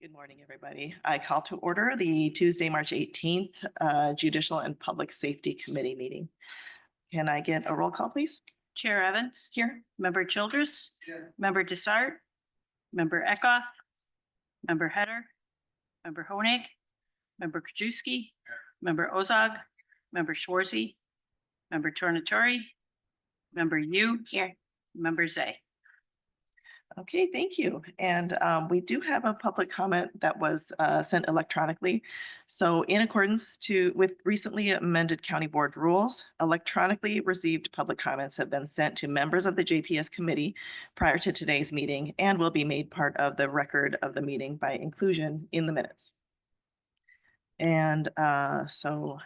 Good morning, everybody. I call to order the Tuesday, March 18th Judicial and Public Safety Committee meeting. Can I get a roll call, please? Chair Evans, Here. Member Childress, Here. Member Desart, Member Eckhoff, Member Header, Member Honig, Member Krajewski, Member Ozog, Member Schwarzy, Member Tornatori, Member Yu here, Member Zay. Okay, thank you. And we do have a public comment that was sent electronically. So in accordance with recently amended county board rules, electronically received public comments have been sent to members of the JPS committee prior to today's meeting and will be made part of the record of the meeting by inclusion in the minutes. And so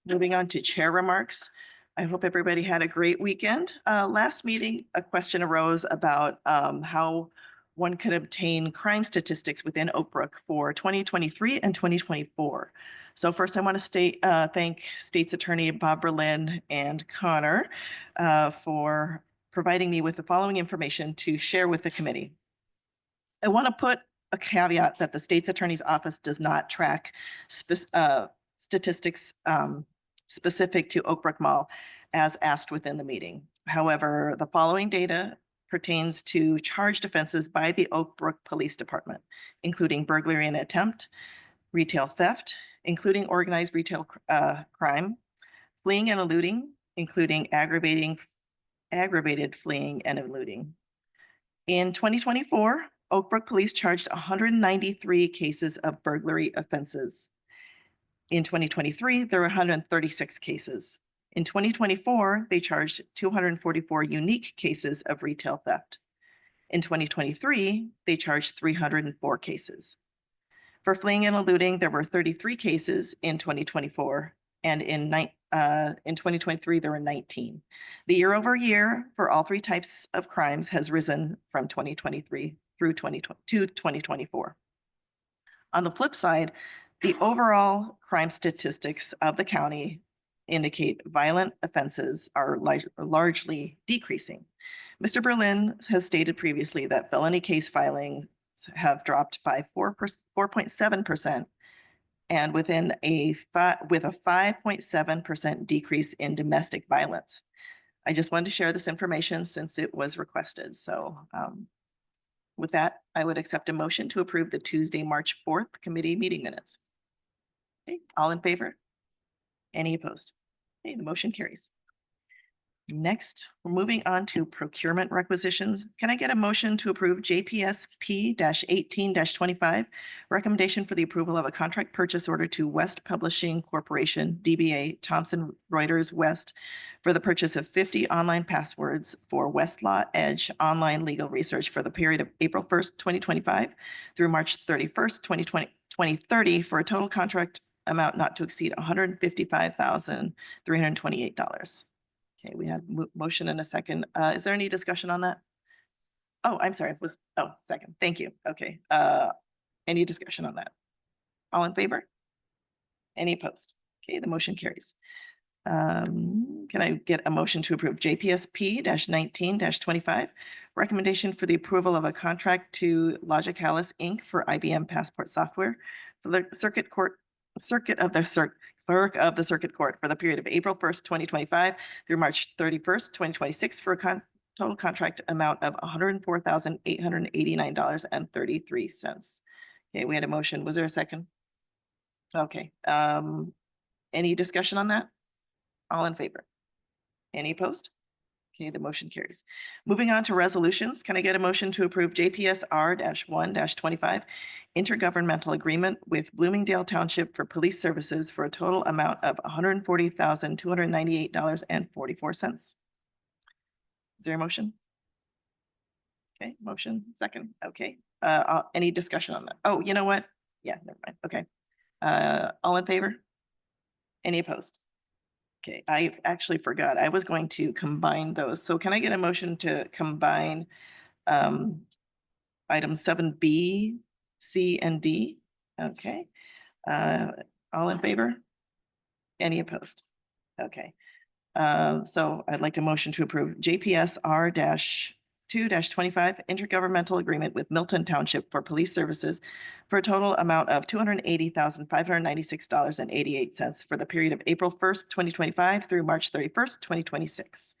moving on to chair remarks. I hope everybody had a great weekend. Last meeting, a question arose about how one could obtain crime statistics within Oak Brook for 2023 and 2024. So first I want to thank State's Attorney Bob Berlin and Connor for providing me with the following information to share with the committee. I want to put a caveat that the State's Attorney's Office does not track statistics specific to Oak Brook Mall as asked within the meeting. However, the following data pertains to charged offenses by the Oak Brook Police Department, including burglary and attempt, retail theft, including organized retail crime, fleeing and eluding, including aggravated fleeing and eluding. In 2024, Oak Brook Police charged 193 cases of burglary offenses. In 2023, there were 136 cases. In 2024, they charged 244 unique cases of retail theft. In 2023, they charged 304 cases. For fleeing and eluding, there were 33 cases in 2024, and in 2023, there were 19. The year over year for all three types of crimes has risen from 2023 through 2024. On the flip side, the overall crime statistics of the county indicate violent offenses are largely decreasing. Mr. Berlin has stated previously that felony case filings have dropped by 4.7%, and with a 5.7% decrease in domestic violence. I just wanted to share this information since it was requested. So with that, I would accept a motion to approve the Tuesday, March 4th committee meeting minutes. Okay, all in favor? Any opposed? Okay, the motion carries. Next, we're moving on to procurement requisitions. Can I get a motion to approve JPSP-18-25, recommendation for the approval of a contract purchase order to West Publishing Corporation, DBA Thomson Reuters West, for the purchase of 50 online passwords for Westlaw Edge online legal research for the period of April 1st, 2025 through March 31st, 2030 for a total contract amount not to exceed $155,328. Okay, we had motion and a second. Is there any discussion on that? Oh, I'm sorry. Second. Thank you. Okay. Any discussion on that? All in favor? Any opposed? Okay, the motion carries. Can I get a motion to approve JPSP-19-25, recommendation for the approval of a contract to Logicalis Inc. for IBM Passport software for the clerk of the circuit court for the period of April 1st, 2025 through March 31st, 2026 for a total contract amount of $104,889.33. Okay, we had a motion. Was there a second? Okay. Any discussion on that? All in favor? Any opposed? Okay, the motion carries. Moving on to resolutions, can I get a motion to approve JPSR-1-25 intergovernmental agreement with Bloomingdale Township for police services for a total amount of $140,298.44. Is there a motion? Okay, motion second. Okay, any discussion on that? Oh, you know what? Yeah, never mind. Okay, all in favor? Any opposed? Okay, I actually forgot. I was going to combine those. So can I get a motion to combine items 7B, C, and D? Okay. All in favor? Any opposed? Okay. So I'd like to motion to approve JPSR 2-25 intergovernmental agreement with Milton Township for police services for a total amount of $280,596.88 for the period of April 1st, 2025 through March 31st, 2026.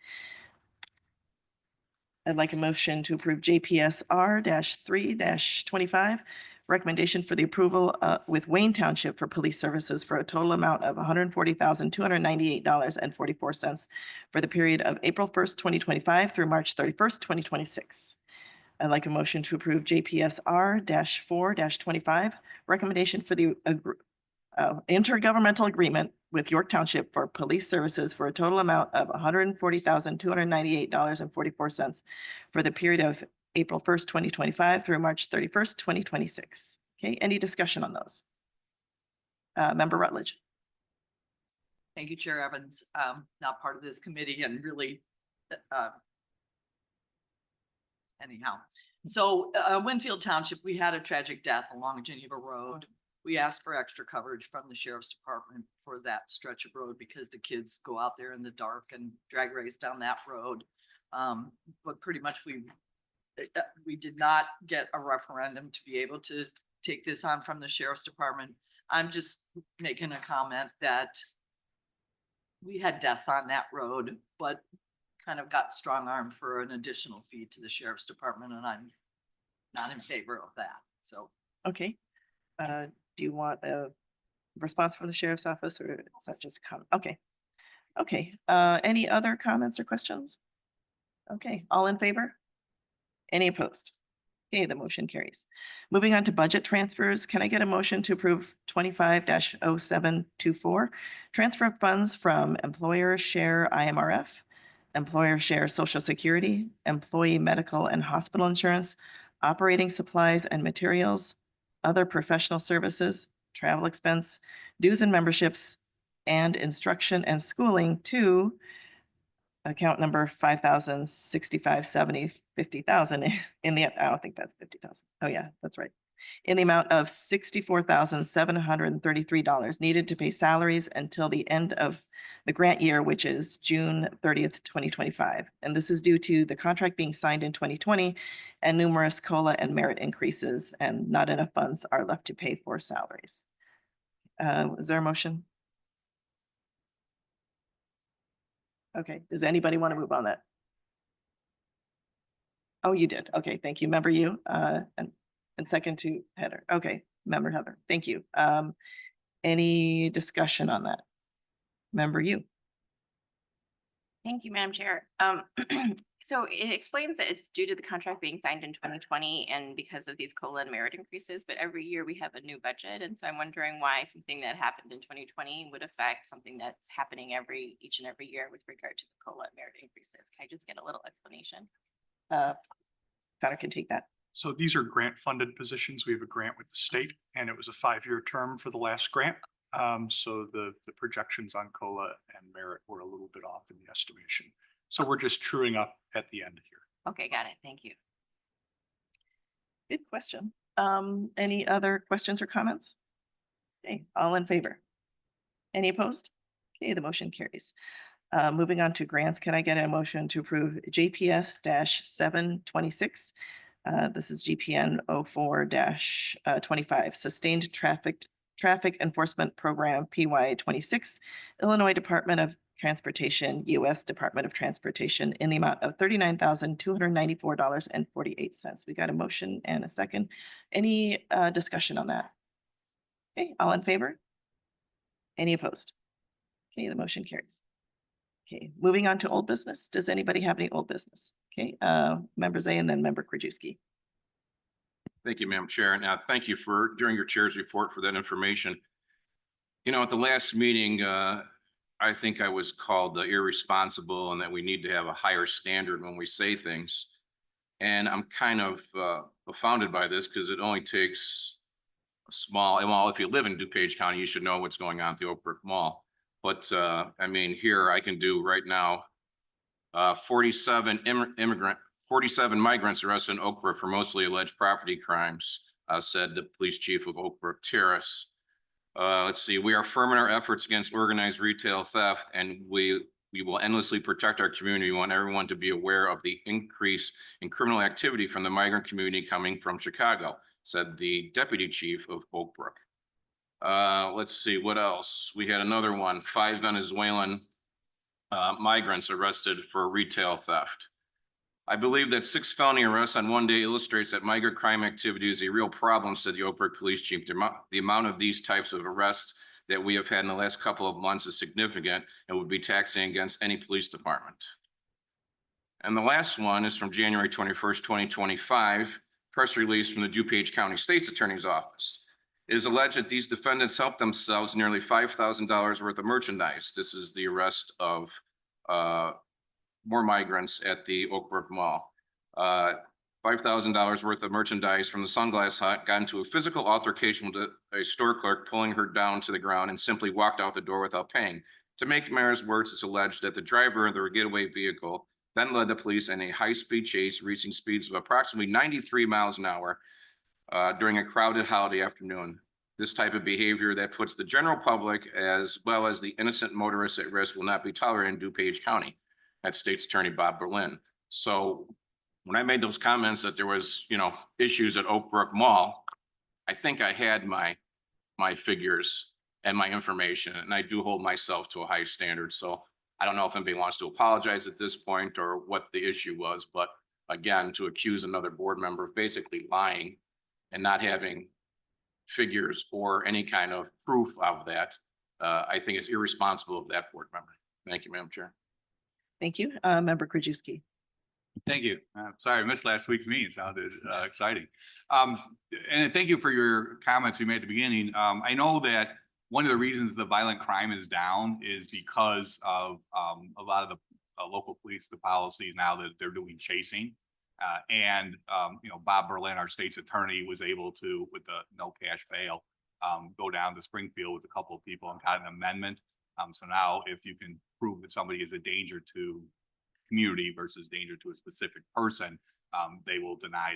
I'd like a motion to approve JPSR 3-25, recommendation for the approval with Wayne Township for police services for a total amount of $140,298.44 for the period of April 1st, 2025 through March 31st, 2026. I'd like a motion to approve JPSR 4-25, recommendation for the intergovernmental agreement with York Township for police services for a total amount of $140,298.44 for the period of April 1st, 2025 through March 31st, 2026. Okay, any discussion on those? Member Rutledge. Thank you, Chair Evans. Not part of this committee and really, anyhow. So Winfield Township, we had a tragic death along Geneva Road. We asked for extra coverage from the Sheriff's Department for that stretch of road because the kids go out there in the dark and drag race down that road. But pretty much we did not get a referendum to be able to take this on from the Sheriff's Department. I'm just making a comment that we had deaths on that road, but kind of got strong armed for an additional fee to the Sheriff's Department, and I'm not in favor of that. So, okay. Do you want a response from the Sheriff's Office, or is that just come? Okay. Okay. Any other comments or questions? Okay. All in favor? Any opposed? Okay, the motion carries. Moving on to budget transfers, can I get a motion to approve 25-0724? Transfer of funds from employer share IMRF, employer share Social Security, employee medical and hospital insurance, operating supplies and materials, other professional services, travel expense, dues and memberships, and instruction and schooling to account number 5,065, 50,000 in the, I don't think that's 50,000. Oh yeah, that's right. In the amount of $64,733 needed to pay salaries until the end of the grant year, which is June 30th, 2025. And this is due to the contract being signed in 2020 and numerous COLA and merit increases, and not enough funds are left to pay for salaries. Is there a motion? Okay, does anybody want to move on that? Oh, you did. Okay, thank you. Member you, and second to Heather. Okay, Member Heather, thank you. Any discussion on that? Member you. Thank you, Madam Chair. So it explains that it's due to the contract being signed in 2020 and because of these COLA and merit increases, but every year we have a new budget. And so I'm wondering why something that happened in 2020 would affect something that's happening each and every year with regard to the COLA and merit increases. Can I just get a little explanation? Connor can take that. So these are grant funded positions. We have a grant with the state and it was a 5-year term for the last grant. So the projections on COLA and merit were a little bit off in the estimation. So we're just truing up at the end here. Okay, got it. Thank you. Good question. Any other questions or comments? Okay, all in favor? Any opposed? Okay, the motion carries. Moving on to grants, can I get a motion to approve JPS-726? This is GPN 04-25, Sustained Traffic Enforcement Program PY 26, Illinois Department of Transportation, U.S. Department of Transportation, in the amount of $39,294.48. We got a motion and a second. Any discussion on that? Okay, all in favor? Any opposed? Okay, the motion carries. Okay, moving on to old business. Does anybody have any old business? Okay, Member Zay and then Member Krajewski. Thank you, Madam Chair. And thank you for, during your chair's report, for that information. You know, at the last meeting, I think I was called irresponsible and that we need to have a higher standard when we say things. And I'm kind of offended by this because it only takes a small, well, if you live in DuPage County, you should know what's going on at the Oak Brook Mall. But I mean, here I can do right now, 47 migrants arrested in Oak Brook for mostly alleged property crimes, said the police chief of Oak Brook Terrace. Let's see, we are firming our efforts against organized retail theft, and we We will endlessly protect our community. We want everyone to be aware of the increase in criminal activity from the migrant community coming from Chicago, said the deputy chief of Oak Brook. Let's see, what else? We had another one, 5 Venezuelan migrants arrested for retail theft. I believe that 6 felony arrests on one day illustrates that migrant crime activity is a real problem, said the Oak Brook Police Chief. The amount of these types of arrests that we have had in the last couple of months is significant and would be taxing against any police department. And the last one is from January 21st, 2025, press release from the DuPage County State's Attorney's Office. It is alleged that these defendants helped themselves nearly $5,000 worth of merchandise. This is the arrest of more migrants at the Oak Brook Mall. $5,000 worth of merchandise from the Sunglass Hut got into a physical altercation with a store clerk, pulling her down to the ground, and simply walked out the door without paying. To make matters worse, it's alleged that the driver of the getaway vehicle then led the police in a high-speed chase, reaching speeds of approximately 93 miles an hour during a crowded holiday afternoon. This type of behavior that puts the general public as well as the innocent motorists at risk will not be tolerated in DuPage County. That's State's Attorney Bob Berlin. So when I made those comments that there was, issues at Oak Brook Mall, I think I had my figures and my information, and I do hold myself to a high standard. So I don't know if anybody wants to apologize at this point or what the issue was, but again, to accuse another board member of basically lying and not having figures or any kind of proof of that, I think it's irresponsible of that board member. Thank you, Madam Chair. Thank you. Member Krajewski. Thank you. Sorry, I missed last week's meeting. It sounded exciting. And thank you for your comments you made at the beginning. I know that one of the reasons the violent crime is down is because of a lot of the local police, the policies now that they're doing chasing. Bob Berlin, our state's attorney, was able to, with the no cash bail, go down to Springfield with a couple of people and got an amendment. So now if you can prove that somebody is a danger to community versus danger to a specific person, they will deny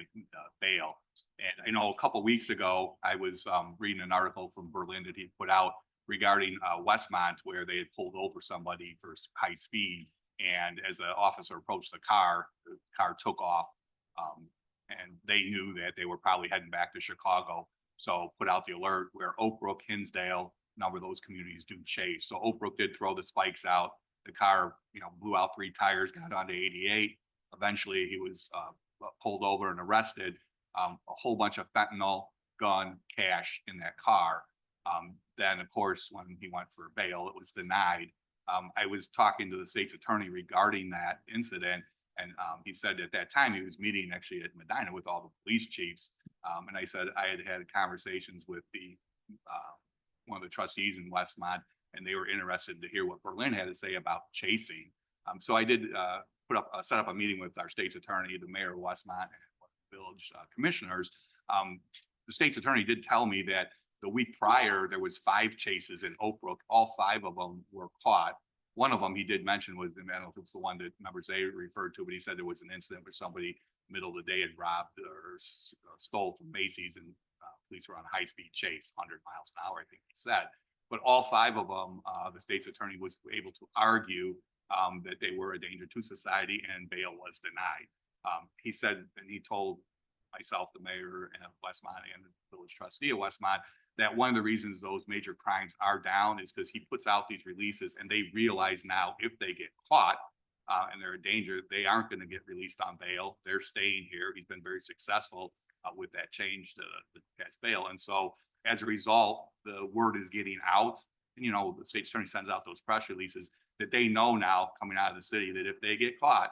bail. And I know a couple of weeks ago, I was reading an article from Berlin that he put out regarding Westmont, where they had pulled over somebody for high speed. And as the officer approached the car took off. And they knew that they were probably heading back to Chicago. So put out the alert where Oak Brook, Hinsdale, a number of those communities do chase. So Oak Brook did throw the spikes out. The car, blew out 3 tires, got onto 88. Eventually he was pulled over and arrested. A whole bunch of fentanyl, gun, cash in that car. Then of course, when he went for bail, it was denied. I was talking to the state's attorney regarding that incident. And he said at that time he was meeting actually at Medina with all the police chiefs. And I said I had conversations with the one of the trustees in Westmont, and they were interested to hear what Berlin had to say about chasing. So I did set up a meeting with our state's attorney, the mayor of Westmont, and village commissioners. The state's attorney did tell me that the week prior there was 5 chases in Oak Brook. All 5 of them were caught. One of them he did mention was, I don't know if it's the one that members they referred to, but he said there was an incident where somebody middle of the day had robbed or stole from Macy's, and police were on a high-speed chase, 100 miles an hour, I think he said. But all 5 of them, the state's attorney was able to argue that they were a danger to society, and bail was denied. He said, and he told myself, the mayor of Westmont, and the village trustee of Westmont, that one of the reasons those major crimes are down is because he puts out these releases, and they realize now if they get caught and they're in danger, they aren't going to get released on bail. They're staying here. He's been very successful with that change to the cash bail. And so as a result, the word is getting out. And, the state attorney sends out those press releases that they know now coming out of the city that if they get caught,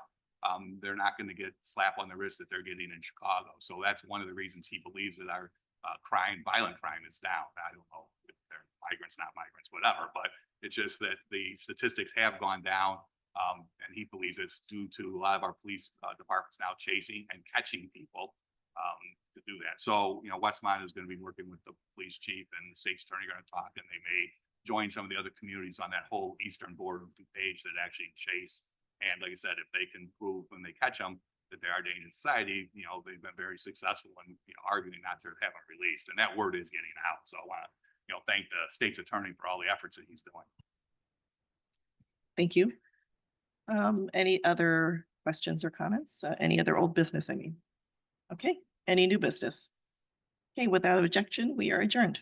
they're not going to get slap on the wrist that they're getting in Chicago. So that's one of the reasons he believes that our violent crime is down. I don't know if they're migrants, not migrants, whatever, but it's just that the statistics have gone down. And he believes it's due to a lot of our police departments now chasing and catching people to do that. So, Westmont is going to be working with the police chief, and the state's attorney are going to talk, and they may join some of the other communities on that whole eastern border of DuPage that actually chase. And like I said, if they can prove when they catch them that they are dangerous to society, they've been very successful in arguing not to have them released, and that word is getting out. So I want to thank the state's attorney for all the efforts that he's doing. Thank you. Any other questions or comments? Any other old business, I mean? Okay, any new business? Okay, without objection, we are adjourned.